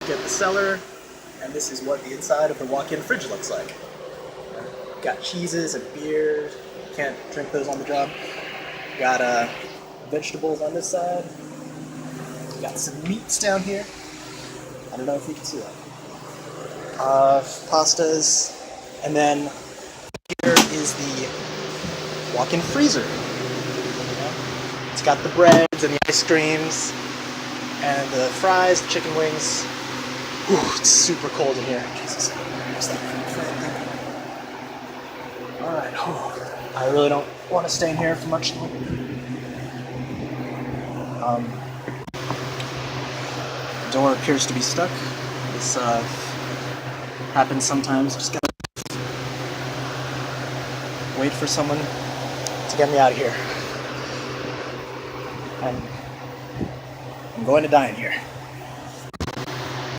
Get the cellar, and this is what the inside of the walk-in fridge looks like. Got cheeses and beers. Can't drink those on the job. Got vegetables on this side. Got some meats down here. I don't know if you can see that. Pastas, and then here is the walk-in freezer. It's got the breads and the ice creams and the fries, the chicken wings. Ooh, it's super cold in here. Jesus. What's that thing? Alright. I really don't want to stay in here for much longer. The door appears to be stuck. This happens sometimes. Just gotta wait for someone to get me out of here. I'm going to die in here.